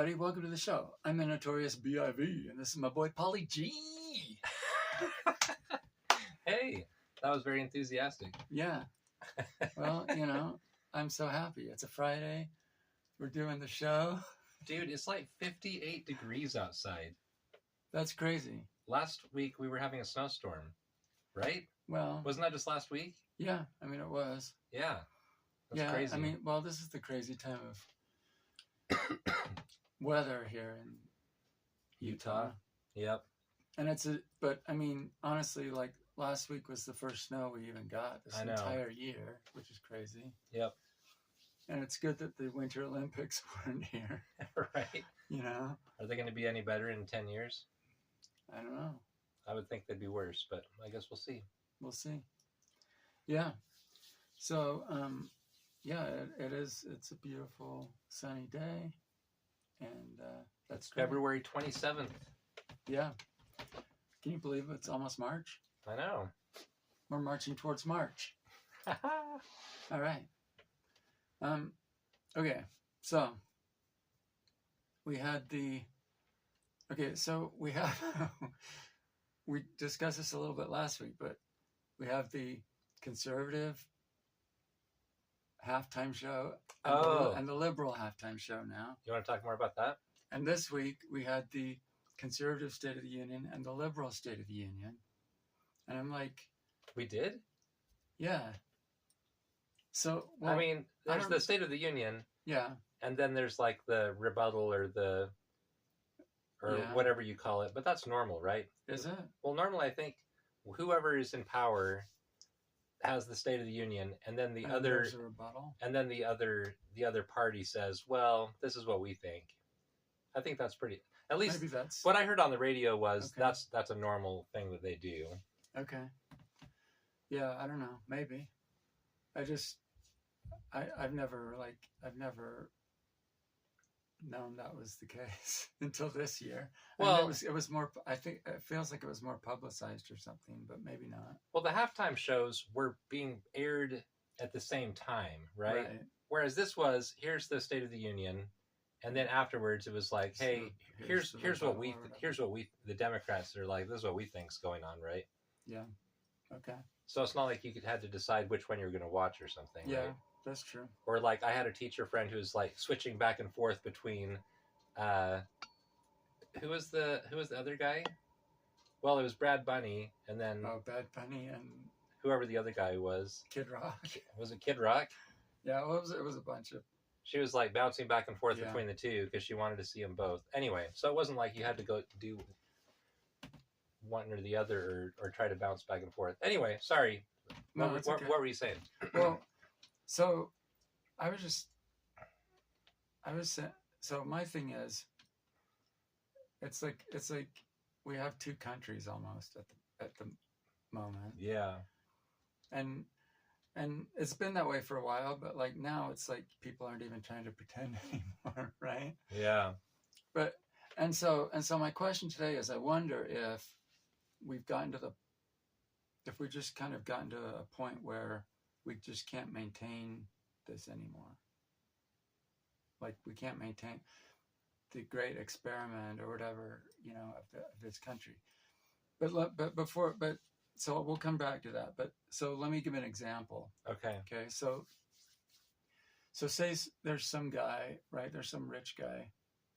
everybody. Welcome to the show. I'm the Notorious B.I.V. and this is my boy Pauly G. Hey, that was very enthusiastic. Yeah. Well, I'm so happy. It's a Friday. We're doing the show. Dude, it's like 58 degrees outside. That's crazy. Last week we were having a snowstorm, right? Well, wasn't that just last week? Yeah, I mean, it was. Yeah. That's crazy. I mean, well, this is the crazy time of weather here in Utah. Yep. And but I mean, honestly, like last week was the first snow we even got this entire year, which is crazy. Yep. And it's good that the Winter Olympics weren't here. Right. Are they going to be any better in 10 years? I don't know. I would think they'd be worse, but I guess we'll see. We'll see. Yeah. So, it is. It's a beautiful sunny day. And that's great. February 27th. Yeah. Can you believe it's almost March? I know. We're marching towards March. All right. Okay. So we had we discussed this a little bit last week, but we have the conservative halftime show and the liberal halftime show now. You want to talk more about that? And this week we had the conservative State of the Union and the liberal State of the Union. And I'm like... We did? Yeah. So, well, I mean, there's the State of the Union. Yeah. And then there's like the rebuttal or whatever you call it. But that's normal, right? Is it? Well, normally I think whoever is in power has the State of the Union, and then the other party says, well, this is what we think. I think that's pretty... At least what I heard on the radio was that's a normal thing that they do. Okay. Yeah, I don't know. Maybe. I've never known that was the case until this year. Well, I mean, it was more, I think it feels like it was more publicized or something, but maybe not. Well, the halftime shows were being aired at the same time, right? Whereas this was, here's the State of the Union. And then afterwards, it was like, hey, here's what the Democrats are like, this is what we think's going on, right? Yeah. Okay. So it's not like you had to decide which one you were going to watch or something, yeah, right? That's true. Or like I had a teacher friend who was like switching back and forth between, who was the other guy? Well, it was Brad Bunny, and then... Oh, Bad Bunny and... Whoever the other guy was. Kid Rock. Was it Kid Rock? Yeah, it was a bunch of... She was like bouncing back and forth between the two because she wanted to see them both. Anyway, so it wasn't like you had to go do one or the other or try to bounce back and forth. Anyway, sorry. No, what were you saying? Well, so so my thing is, it's like we have two countries almost at the moment. Yeah. And it's been that way for a while, but like now it's like people aren't even trying to pretend anymore, right? Yeah. But and so my question today is, I wonder if we just kind of gotten to a point where we just can't maintain this anymore. Like we can't maintain the great experiment or whatever, of this country. So we'll come back to that. But so let me give an example. Okay. Okay. So say there's some guy, right? There's some rich guy,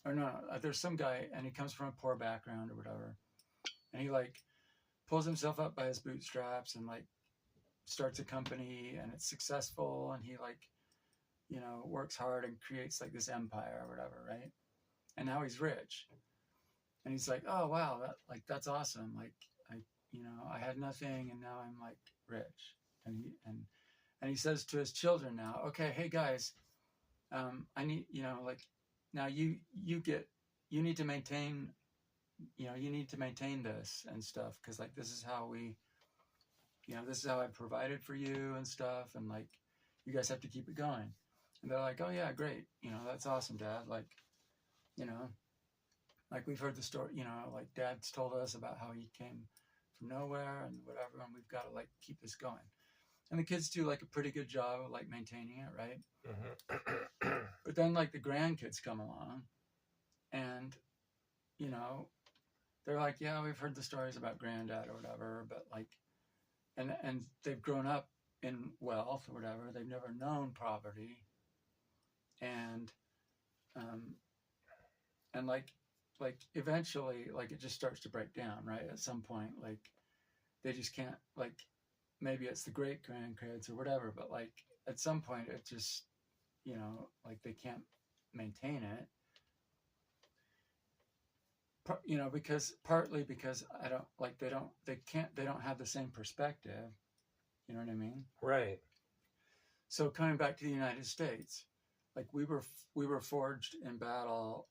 or no, there's some guy, and he comes from a poor background or whatever, and he like pulls himself up by his bootstraps and like starts a company, and it's successful, and he like, works hard and creates like this empire or whatever, right? And now he's rich, and he's like, oh wow, that's awesome. Like I had nothing, and now I'm like rich. And he says to his children now, okay, hey guys, I need, now you need to maintain, you need to maintain this and stuff, because like this is how I provided for you and stuff, and like you guys have to keep it going. And they're like, oh yeah, great, that's awesome, Dad. Like, like we've heard the story, like Dad's told us about how he came from nowhere and whatever, and we've got to like keep this going. And the kids do like a pretty good job of like maintaining it, right? Mm-hmm. But then like the grandkids come along, and you know, they're like, yeah, we've heard the stories about granddad or whatever, but like, and they've grown up in wealth or whatever. They've never known poverty, and and like eventually, like it just starts to break down, right? At some point, like they just can't, like maybe it's the great grandkids or whatever, but like at some point it just, you know, like they can't maintain it. You know, because partly because I don't like they don't have the same perspective. You know what I mean? Right. So coming back to the United States, like we were forged in battle,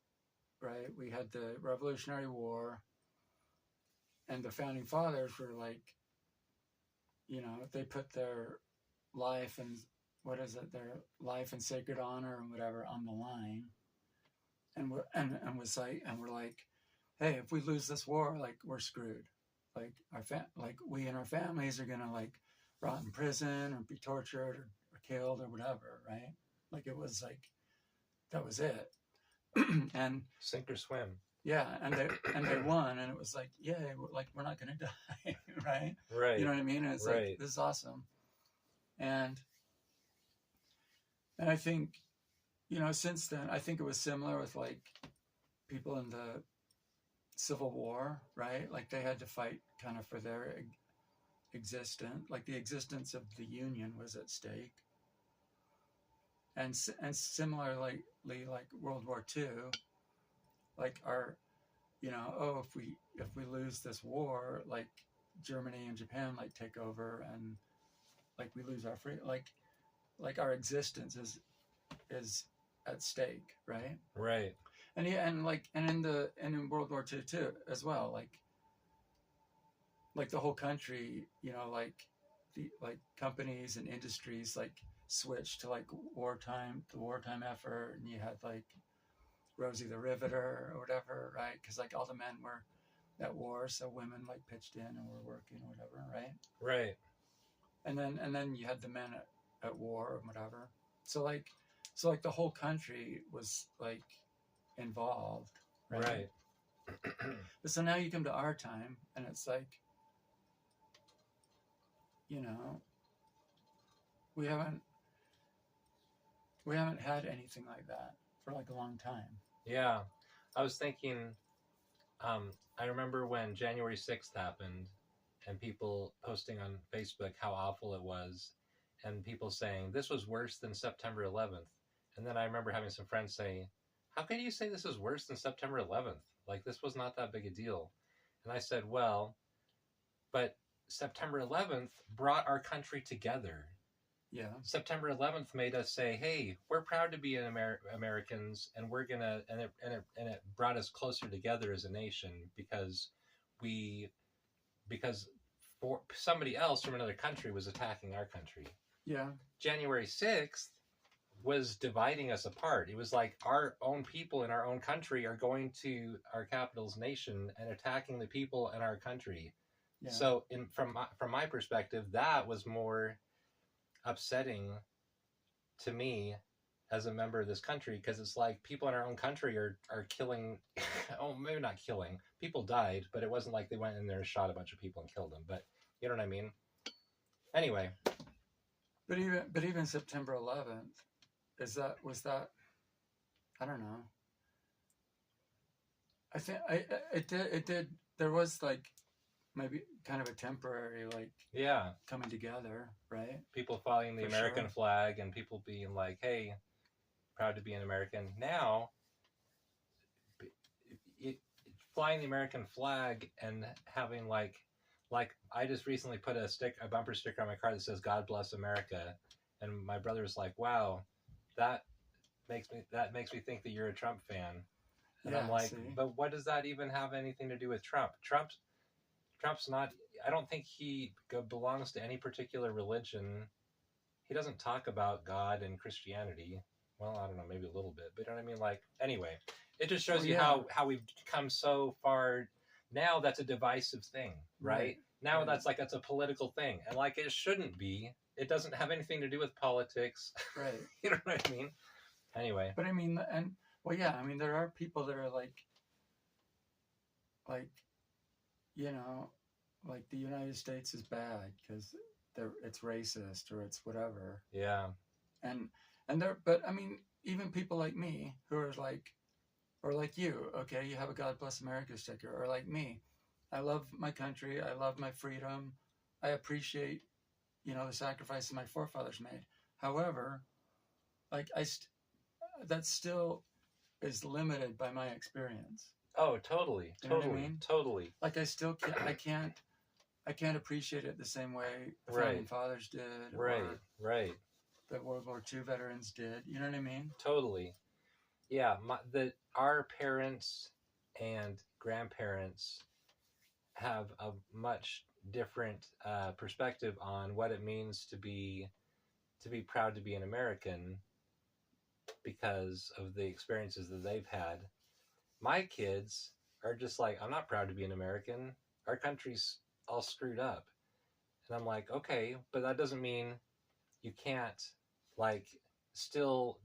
right? We had the Revolutionary War, and the founding fathers were like, you know, they put their life and their life and sacred honor and whatever on the line, and we're like, hey, if we lose this war, like we're screwed. Like like we and our families are gonna like rot in prison or be tortured or killed or whatever, right? Like it was like that was it. And sink or swim. Yeah, and they won, and it was like, yeah, like we're not gonna die, right? Right. You know what I mean? And it's like this is awesome, and I think, you know, since then, I think it was similar with like people in the Civil War, right? Like they had to fight kind of for their existence, like the existence of the Union was at stake, and similarly, like World War II. Like our, you know, oh, if we lose this war, like Germany and Japan like take over, and like we lose our free, like our existence is at stake, right? Right. And yeah, and in World War II too as well, like the whole country, you know, like the companies and industries like switched to like the wartime effort, and you had like Rosie the Riveter or whatever, right? Because like all the men were at war, so women like pitched in and were working or whatever, right? Right. And then you had the men at war or whatever. So like the whole country was like involved, right? Right. But so now you come to our time, and it's like, you know, we haven't had anything like that for like a long time. Yeah. I was thinking, I remember when January 6th happened and people posting on Facebook how awful it was, and people saying this was worse than September 11th. And then I remember having some friends say, how can you say this is worse than September 11th? Like this was not that big a deal. And I said, well, but September 11th brought our country together. Yeah. September 11th made us say, hey, we're proud to be Americans, and we're going to, and it brought us closer together as a nation because for somebody else from another country was attacking our country. Yeah. January 6th was dividing us apart. It was like our own people in our own country are going to our capital's nation and attacking the people in our country. Yeah. So from my perspective, that was more upsetting to me as a member of this country, because it's like people in our own country are killing oh, maybe not killing, people died, but it wasn't like they went in there and shot a bunch of people and killed them, but you know what I mean. Anyway, but even September 11th, was that I don't know, I think it did there was like maybe kind of a temporary, like, yeah, coming together, right? People flying the American flag and people being like, hey, proud to be an American. Now, flying the American flag and having like I just recently put a bumper sticker on my car that says God bless America, and my brother was like, wow, that makes me think that you're a Trump fan. And yeah, I'm like, but what does that even have anything to do with Trump? Trump's not, I don't think he belongs to any particular religion. He doesn't talk about God and Christianity. Well, I don't know, maybe a little bit, but you know what I mean? Like, anyway, it just shows you how we've come so far. Now that's a divisive thing, right? Now that's a political thing. And like, it shouldn't be. It doesn't have anything to do with politics. Right. You know what I mean? Anyway. But I mean, Well, yeah, I mean, there are people that are like, you know, like the United States is bad because it's racist or it's whatever. Yeah. And there, but I mean, even people like me who are like, or like you, okay, you have a God Bless America sticker, or like me, I love my country, I love my freedom, I appreciate, the sacrifices my forefathers made. However, like that still is limited by my experience. Oh, totally, You know totally, what I mean? totally. Like I still I can't appreciate it the same way the founding fathers did, or the World War II veterans did. You know what I mean? Totally. Yeah, our parents and grandparents have a much different perspective on what it means to be proud to be an American because of the experiences that they've had. My kids are just like, I'm not proud to be an American. Our country's all screwed up. And I'm like, okay, but that doesn't mean you can't, like, still,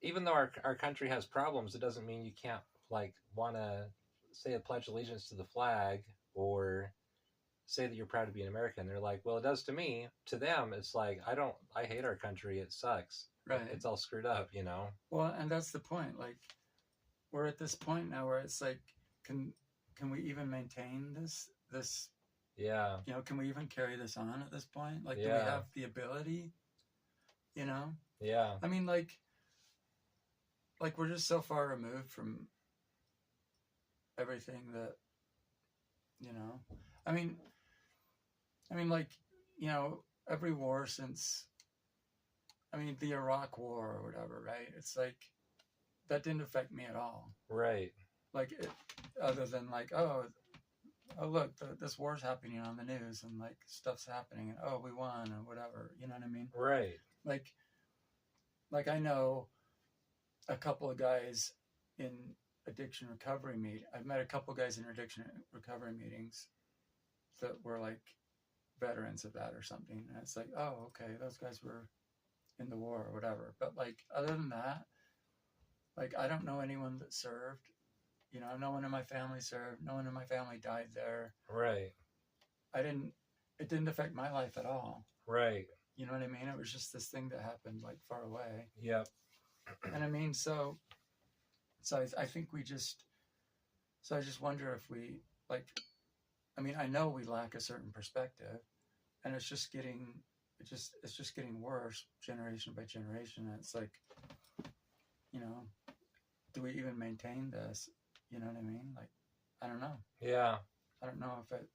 even though our country has problems, it doesn't mean you can't, like, want to say a pledge allegiance to the flag or say that you're proud to be an American. They're like, well, it does to me. To them, it's like, I hate our country. It sucks. Right. It's all screwed up, Well, and that's the point. Like, we're at this point now where it's like, can we even maintain this? Yeah. Can we even carry this on at this point? Like, do we have the ability? Yeah. I mean, like we're just so far removed from everything that, I mean, like, every war since, the Iraq War or whatever, right? It's like, that didn't affect me at all. Right. Like, other than like, oh, look, this war's happening on the news and like stuff's happening and oh, we won or whatever. You know what I mean? Right. Like I know a couple of guys in addiction recovery I've met a couple of guys in addiction recovery meetings that were like veterans of that or something. And it's like, oh, okay, those guys were in the war or whatever. But like, other than that, like, I don't know anyone that served. No one in my family served. No one in my family died there. Right. It didn't affect my life at all. Right. You know what I mean? It was just this thing that happened like far away. Yep. And I mean, so I think I just wonder if we, like, I know we lack a certain perspective and it's just getting worse generation by generation. And it's like, do we even maintain this? You know what I mean? Like, I don't know. Yeah. I don't know if it,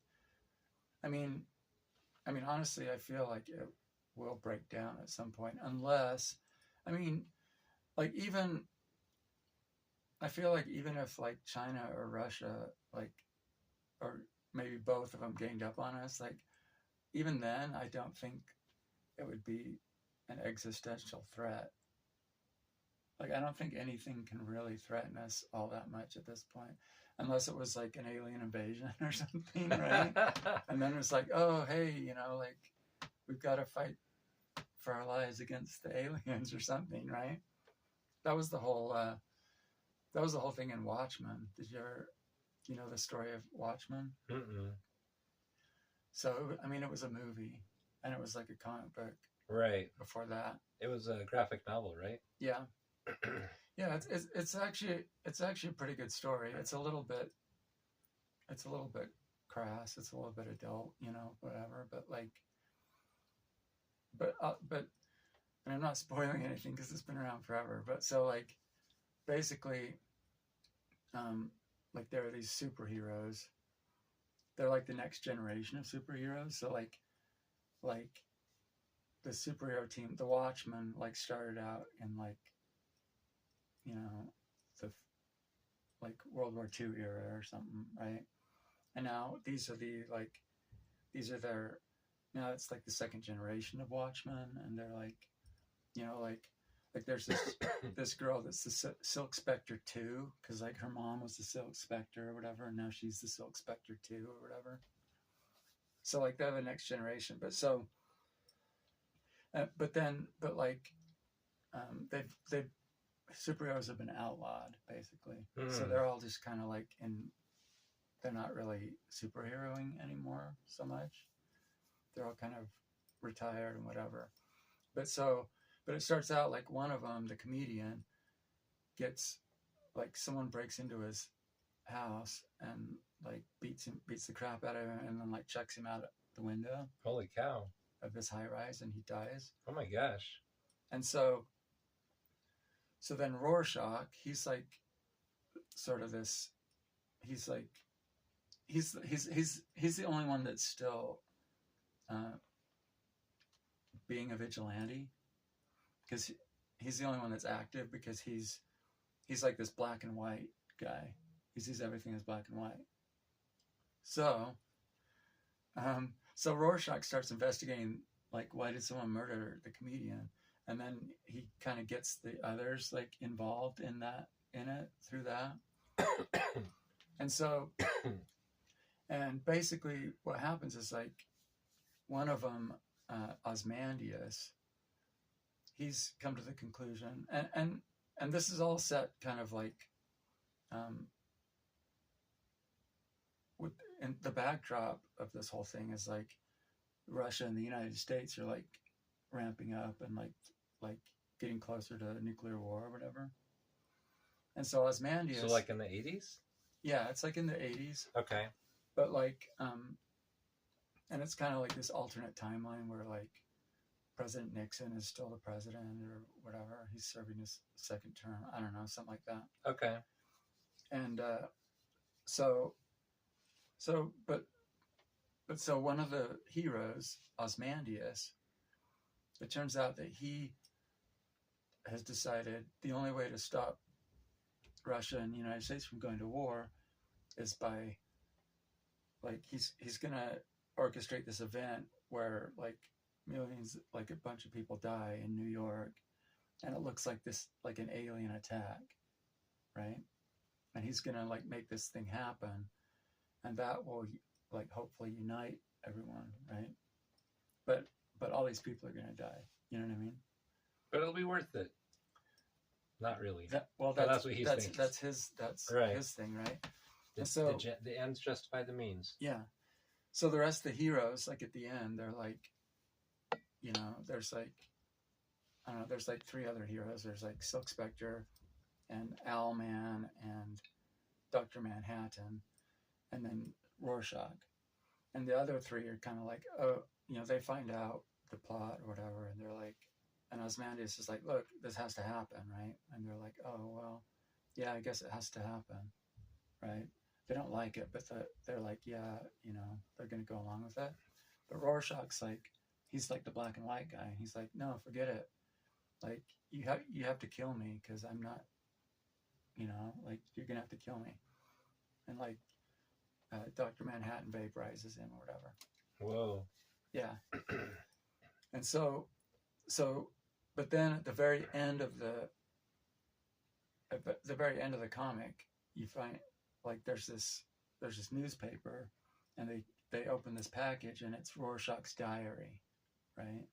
honestly, I feel like it will break down at some point unless, like I feel like even if like China or Russia, like, or maybe both of them ganged up on us, like, even then, I don't think it would be an existential threat. Like, I don't think anything can really threaten us all that much at this point, unless it was like an alien invasion or something, right? And then it's like, oh, hey, like, we've got to fight for our lives against the aliens or something, right? That was the whole thing in Watchmen. Did you ever, the story of Watchmen? Mm-mm. So, it was a movie, and it was like a comic book. Right. Before that, it was a graphic novel, right? Yeah. Yeah, it's actually a pretty good story. It's a little bit crass. It's a little bit adult, whatever. But like, and I'm not spoiling anything because it's been around forever. But so like, basically, like there are these superheroes. They're like the next generation of superheroes. So like the superhero team, the Watchmen, like started out in like, the like World War II era or something, right? And now now it's like the second generation of Watchmen, and they're like, like there's this girl that's the Silk Spectre 2, because like her mom was the Silk Spectre or whatever, and now she's the Silk Spectre 2 or whatever. So like they're the next generation, but they've superheroes have been outlawed, basically. So Mm. they're all just kind of like they're not really superheroing anymore so much. They're all kind of retired and whatever. But it starts out like one of them, the comedian, gets like someone breaks into his house and like beats the crap out of him, and then like chucks him out the window Holy cow. of this high rise, and he dies. Oh my gosh. And so then Rorschach, he's like sort of this. He's like he's the only one that's still being a vigilante, because he's the only one that's active, because he's like this black and white guy. He sees everything as black and white. So Rorschach starts investigating, like, why did someone murder the comedian? And then he kind of gets the others like involved in it through that. And so, and basically what happens is like one of them, Ozymandias, he's come to the conclusion, and this is all set kind of like in the backdrop of this whole thing is like Russia and the United States are like ramping up and like getting closer to nuclear war or whatever. And so Ozymandias, so like in the 80s? Yeah, it's like in the 80s. Okay. But like and it's kind of like this alternate timeline where like President Nixon is still the president or whatever. He's serving his second term. I don't know, something like that. Okay. And so one of the heroes, Ozymandias, it turns out that he has decided the only way to stop Russia and the United States from going to war is by, like, he's gonna orchestrate this event where like millions, like a bunch of people die in New York, and it looks like this, like an alien attack, right? And he's gonna like make this thing happen, and that will like hopefully unite everyone, right? But all these people are gonna die. You know what I mean? But it'll be worth it. Not really. That's what he thinks. That's his thing, right? And so the ends justify the means. Yeah. So the rest of the heroes, like at the end, they're like, you know, there's like, I don't know, there's like three other heroes. There's like Silk Spectre and Owlman and Dr. Manhattan, and then Rorschach. And the other three are kind of like, oh, you know, they find out the plot or whatever, and they're like, and Ozymandias is like, look, this has to happen, right? And they're like, oh, well, yeah, I guess it has to happen, right? They don't like it, but they're like, yeah, you know, they're going to go along with that. But Rorschach's like, he's like the black and white guy. He's like, no, forget it. Like, you have to kill me because I'm not, you know, like, you're going to have to kill me. And like, Dr. Manhattan vaporizes him or whatever. Whoa. Yeah. And so, but then at the very end of the comic, you find like there's this newspaper, and they open this package, and it's Rorschach's diary, right?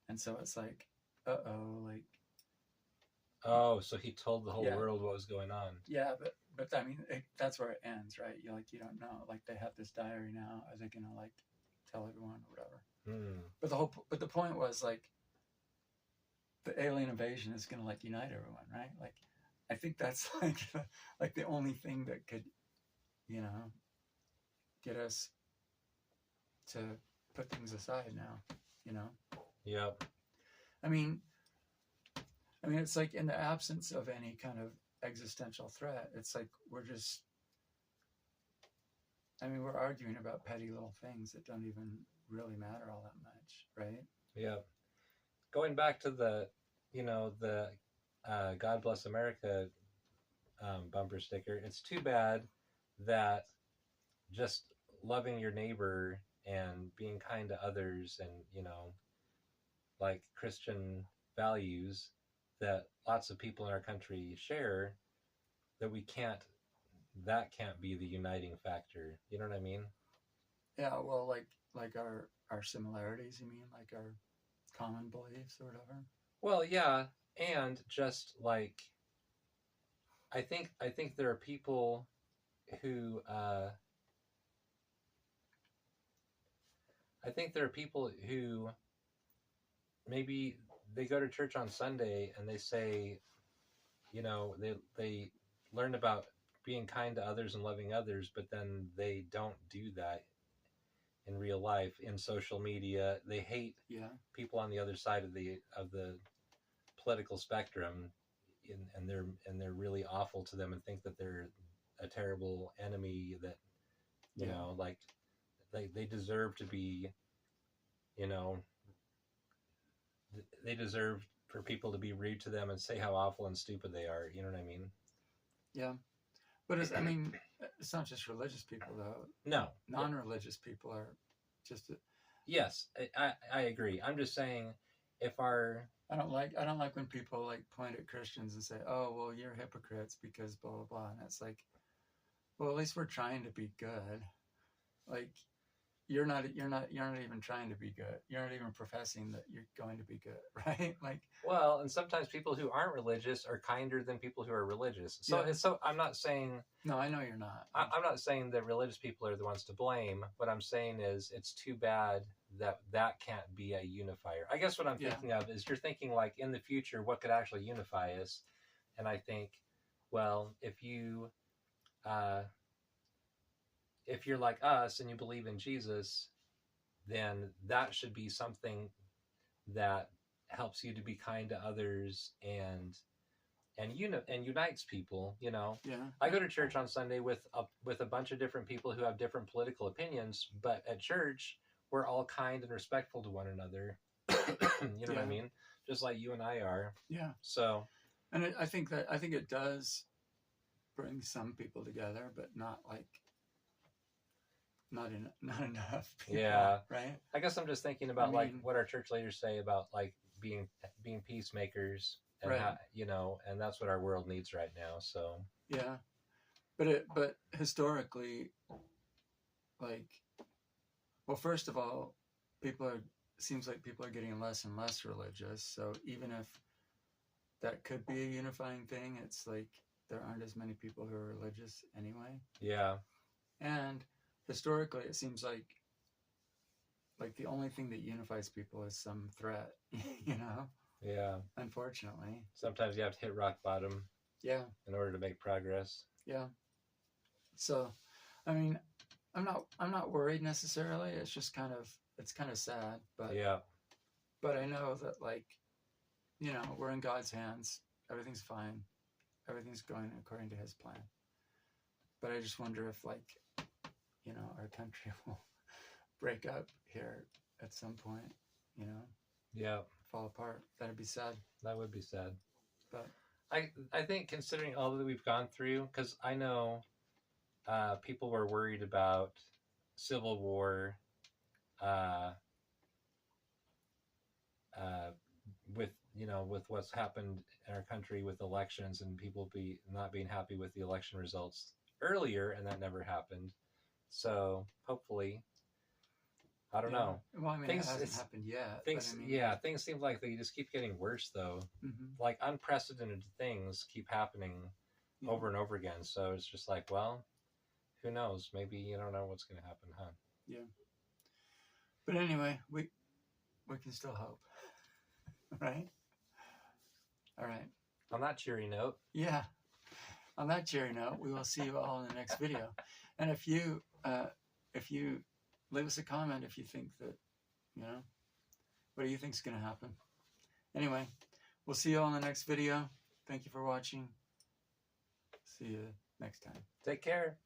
And so it's like, like. Oh, so he told the whole world what was going on. Yeah, but I mean, that's where it ends, right? You don't know. Like, they have this diary now. Are they gonna like tell everyone or whatever? But the point was like, the alien invasion is gonna like unite everyone, right? Like, I think that's like the only thing that could, you know, get us to put things aside now, you know? Yep. I mean, it's like in the absence of any kind of existential threat, it's like we're arguing about petty little things that don't even really matter all that much, right? Yeah. Going back to the God Bless America bumper sticker, it's too bad that just loving your neighbor and being kind to others and, you know, like Christian values that lots of people in our country share, that that can't be the uniting factor. You know what I mean? Yeah, well, like our similarities, you mean, like our common beliefs or whatever? Well, yeah, and just like I think there are people who maybe they go to church on Sunday and they say, they learn about being kind to others and loving others, but then they don't do that in real life, in social media. They hate people on the other side of the political spectrum, and they're really awful to them and think that they're a terrible enemy, that like they deserve to be, they deserve for people to be rude to them and say how awful and stupid they are. You know what I mean? Yeah. But it's not just religious people, though. No. Non-religious people are just... Yes, I agree. I'm just saying, I don't like when people like point at Christians and say, "Oh, well, you're hypocrites because blah blah blah," and it's like, well, at least we're trying to be good. Like, you're not even trying to be good. You're not even professing that you're going to be good, right? Like, well, and sometimes people who aren't religious are kinder than people who are religious. So I'm not saying... No, I know you're not. I'm not saying that religious people are the ones to blame. What I'm saying is it's too bad that can't be a unifier. I guess what I'm thinking of is, you're thinking like, in the future, what could actually unify us? And I think, well, if you're like us and you believe in Jesus, then that should be something that helps you to be kind to others and unites people. I go to church on Sunday with a bunch of different people who have different political opinions, but at church we're all kind and respectful to one another. You know what I mean? Just like you and I are. Yeah. So, and I think it does bring some people together, but not enough people, right? I guess I'm just thinking about like what our church leaders say about like being peacemakers, and how, and that's what our world needs right now. So yeah, but historically, like, well, first of all, seems like people are getting less and less religious. So even if that could be a unifying thing, it's like there aren't as many people who are religious anyway. Yeah. And historically, it seems like the only thing that unifies people is some threat, Yeah. Unfortunately. Sometimes you have to hit rock bottom. Yeah. In order to make progress. Yeah. So, I mean, I'm not worried necessarily. It's just kind of sad, but yeah. But I know that, like, we're in God's hands. Everything's fine. Everything's going according to His plan. But I just wonder if, like, our country will break up here at some point, Yeah. Fall apart. That'd be sad. That would be sad. But I think, considering all that we've gone through, because I know people were worried about civil war, with what's happened in our country with elections, and people not being happy with the election results earlier, and that never happened. So hopefully, I don't know. Well, I mean, it hasn't happened yet. Things seem like they just keep getting worse, though. Mm-hmm. Like, unprecedented things keep happening over and over again. So it's just like, well, who knows? Maybe you don't know what's going to happen, huh? Yeah. But anyway, we can still hope, right? All right. On that cheery note. Yeah. On that cheery note, we will see you all in the next video. And if you leave us a comment if you think that, what do you think is going to happen? Anyway, we'll see you all in the next video. Thank you for watching. See you next time. Take care.